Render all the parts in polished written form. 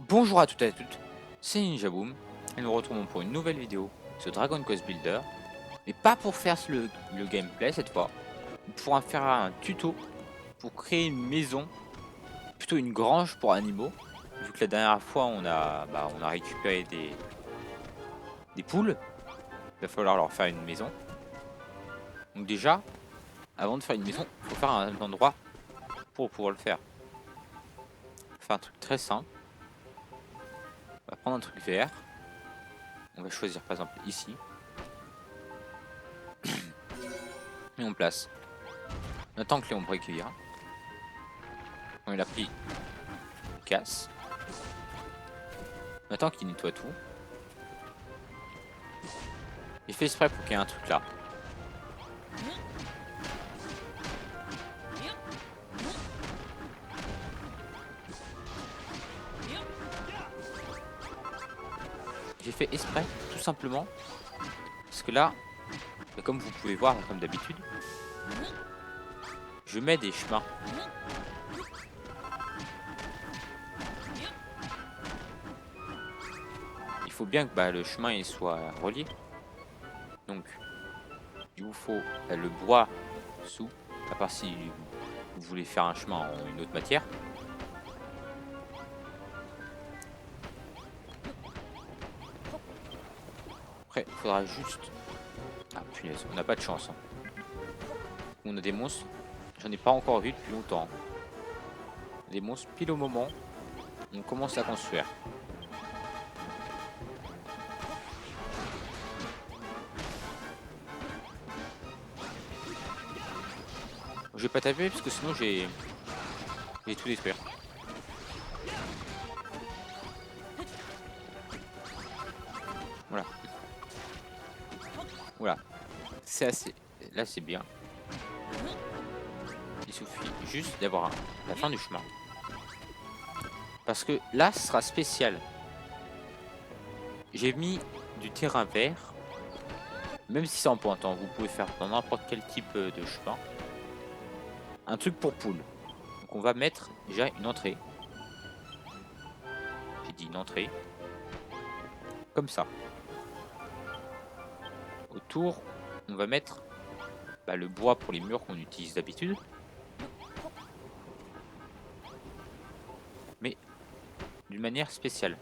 Bonjour à toutes et à toutes, c'est Ninjaboom et nous retrouvons pour une nouvelle vidéo sur Dragon Quest Builder, mais pas pour faire le gameplay cette fois, mais pour en faire un tuto pour créer une maison, plutôt une grange pour animaux, vu que la dernière fois on a récupéré des poules, il va falloir leur faire une maison. Donc déjà, avant de faire une maison, il faut faire un endroit pour pouvoir le faire. On va faire un truc très simple, on va prendre un truc vert, on va choisir par exemple ici, et on place. On attend que les ombres cueillir. On l'a pris, il casse. On attend qu'il nettoie tout. Il fait exprès pour qu'il y ait un truc là. J'ai fait exprès, tout simplement, parce que là, comme vous pouvez voir, comme d'habitude, je mets des chemins. Il faut bien que le chemin il soit relié. Donc, il vous faut le bois sous, à part si vous voulez faire un chemin en une autre matière. Après, il faudra juste... Ah punaise, on n'a pas de chance. Hein. On a des monstres, j'en ai pas encore vu depuis longtemps. Des monstres pile au moment où on commence à construire. Je vais pas taper parce que sinon j'ai tout détruire. Voilà. Voilà. C'est assez. Là c'est bien. Il suffit juste d'avoir la fin du chemin. Parce que là ce sera spécial. J'ai mis du terrain vert. Même si c'est en pointant, vous pouvez faire dans n'importe quel type de chemin. Un truc pour poule. Donc on va mettre déjà une entrée. J'ai dit une entrée. Comme ça. Autour, on va mettre le bois pour les murs qu'on utilise d'habitude. Mais d'une manière spéciale.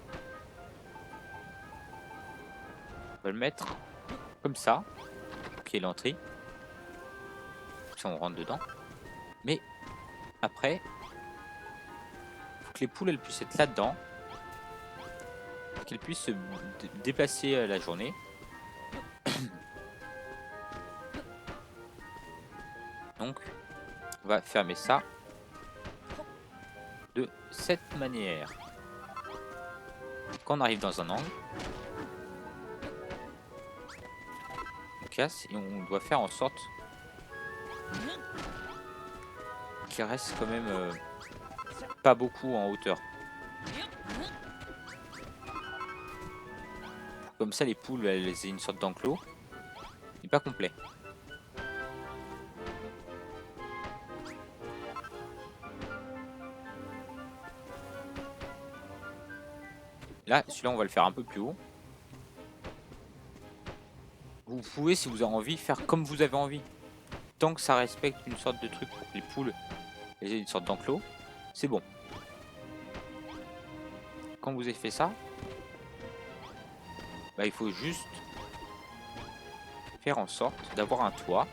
On va le mettre comme ça. Qui est l'entrée. Comme ça on rentre dedans. Mais après, il faut que les poules elles puissent être là-dedans. Qu'elles puissent se déplacer la journée. Donc, on va fermer ça de cette manière. Quand on arrive dans un angle, on casse et on doit faire en sorte qu'il reste quand même pas beaucoup en hauteur. Comme ça, les poules, elles aient une sorte d'enclos, mais pas complet. Là, celui-là, on va le faire un peu plus haut. Vous pouvez, si vous avez envie, faire comme vous avez envie. Tant que ça respecte une sorte de truc pour que les poules aient une sorte d'enclos, c'est bon. Quand vous avez fait ça, il faut juste faire en sorte d'avoir un toit.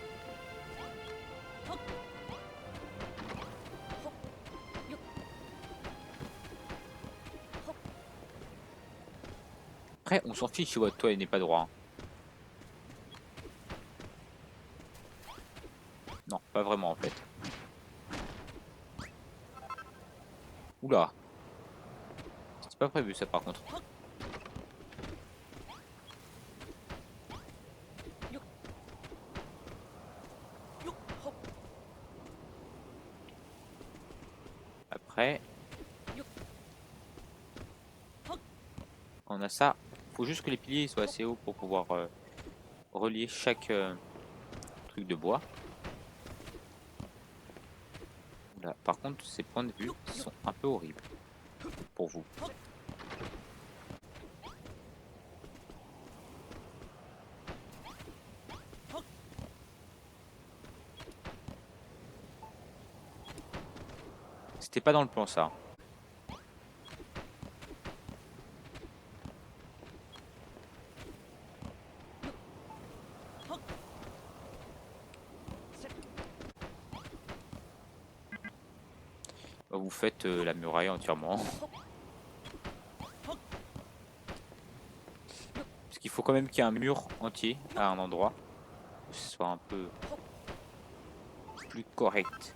Après, on s'en fiche si votre toit n'est pas droit. Hein. Non, pas vraiment en fait. Oula. C'était pas prévu ça par contre. Après, on a ça. Faut juste que les piliers soient assez hauts pour pouvoir relier chaque truc de bois. Là, par contre, ces points de vue sont un peu horribles pour vous. C'était pas dans le plan ça. Vous faites la muraille entièrement. Parce qu'il faut quand même qu'il y ait un mur entier à un endroit. Pour que ce soit un peu plus correct.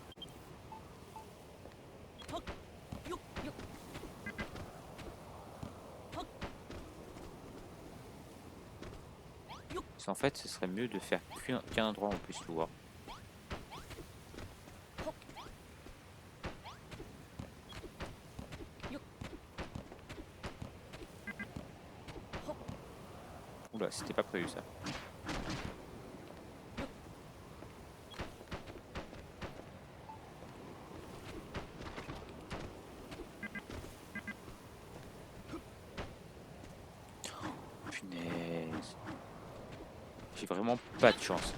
En fait, ce serait mieux de faire qu'un endroit où on puisse le voir. Oula, c'était pas prévu ça. Punaise. J'ai vraiment pas de chance.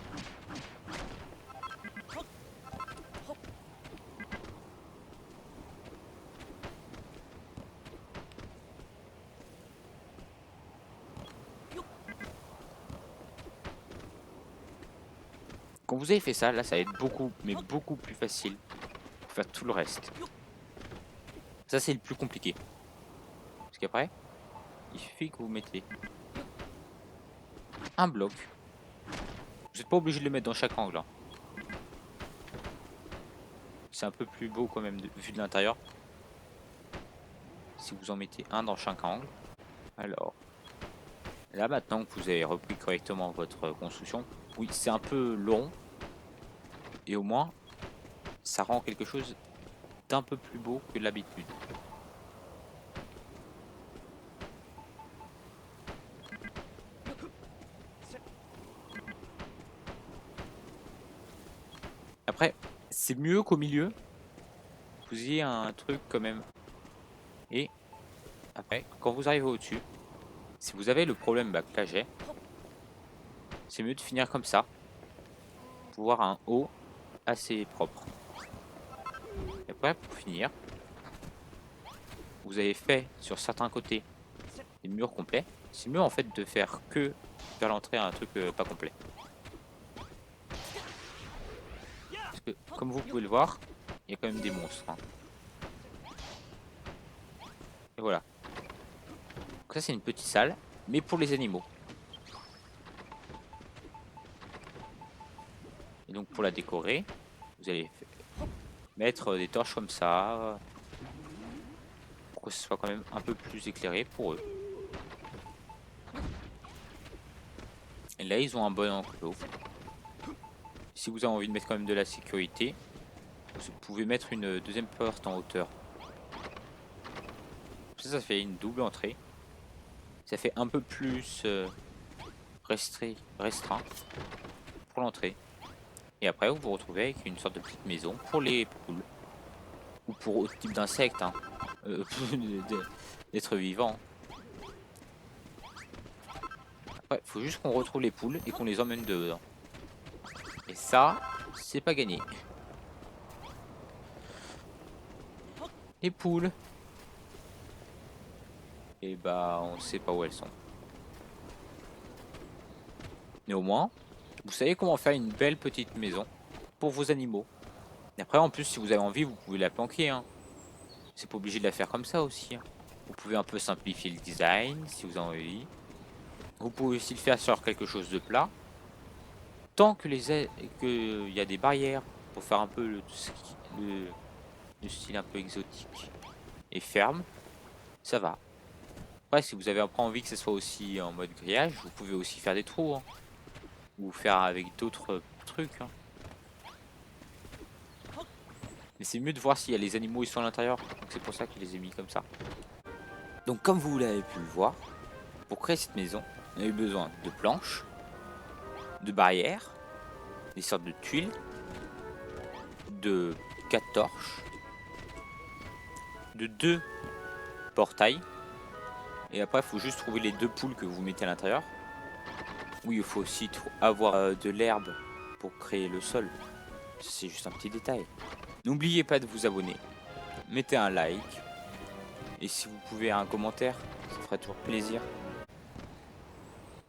Quand vous avez fait ça, là ça va être beaucoup, mais beaucoup plus facile pour faire tout le reste. Ça c'est le plus compliqué. Parce qu'après, il suffit que vous mettez un bloc. Vous n'êtes pas obligé de le mettre dans chaque angle. Hein. C'est un peu plus beau quand même vu de l'intérieur. Si vous en mettez un dans chaque angle. Alors, là maintenant que vous avez repris correctement votre construction, oui c'est un peu long. Et au moins, ça rend quelque chose d'un peu plus beau que l'habitude. Après, c'est mieux qu'au milieu, vous ayez un truc quand même. Et après, quand vous arrivez au-dessus, si vous avez le problème que là j'ai, c'est mieux de finir comme ça, pour avoir un haut assez propre. Et après, pour finir, vous avez fait sur certains côtés des murs complets. C'est mieux en fait de faire que vers l'entrée un truc pas complet. Parce que comme vous pouvez le voir, il y a quand même des monstres. Hein. Et voilà. Donc ça c'est une petite salle, mais pour les animaux. Et donc pour la décorer, vous allez mettre des torches comme ça, pour que ce soit quand même un peu plus éclairé pour eux. Et là ils ont un bon enclos. Si vous avez envie de mettre quand même de la sécurité, vous pouvez mettre une deuxième porte en hauteur. Ça fait une double entrée. Ça fait un peu plus restreint pour l'entrée. Et après vous vous retrouvez avec une sorte de petite maison pour les poules. Ou pour autre type d'insectes. Hein. D'êtres vivants. Après, faut juste qu'on retrouve les poules et qu'on les emmène dedans. Et ça, c'est pas gagné. Les poules. Et bah, on sait pas où elles sont. Néanmoins, vous savez comment faire une belle petite maison pour vos animaux. Et après, en plus, si vous avez envie, vous pouvez la planquer. Hein. C'est pas obligé de la faire comme ça aussi. Hein. Vous pouvez un peu simplifier le design si vous en avez envie. Vous pouvez aussi le faire sur quelque chose de plat. Tant que il y a des barrières pour faire un peu le style un peu exotique et ferme, ça va. Après, si vous avez après envie que ce soit aussi en mode grillage, vous pouvez aussi faire des trous. Hein. Ou faire avec d'autres trucs. Hein. Mais c'est mieux de voir s'il y a les animaux ils sont à l'intérieur. Donc c'est pour ça qu'il les ai mis comme ça. Donc comme vous l'avez pu le voir, pour créer cette maison, on a eu besoin de planches, de barrières, des sortes de tuiles, de 4 torches, de 2 portails. Et après il faut juste trouver les 2 poules que vous mettez à l'intérieur. Oui, il faut aussi avoir de l'herbe pour créer le sol. C'est juste un petit détail. N'oubliez pas de vous abonner. mettez un like. Et si vous pouvez un commentaire, ça ferait toujours plaisir.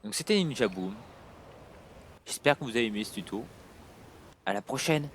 Donc c'était Ninja Boom. J'espère que vous avez aimé ce tuto. À la prochaine!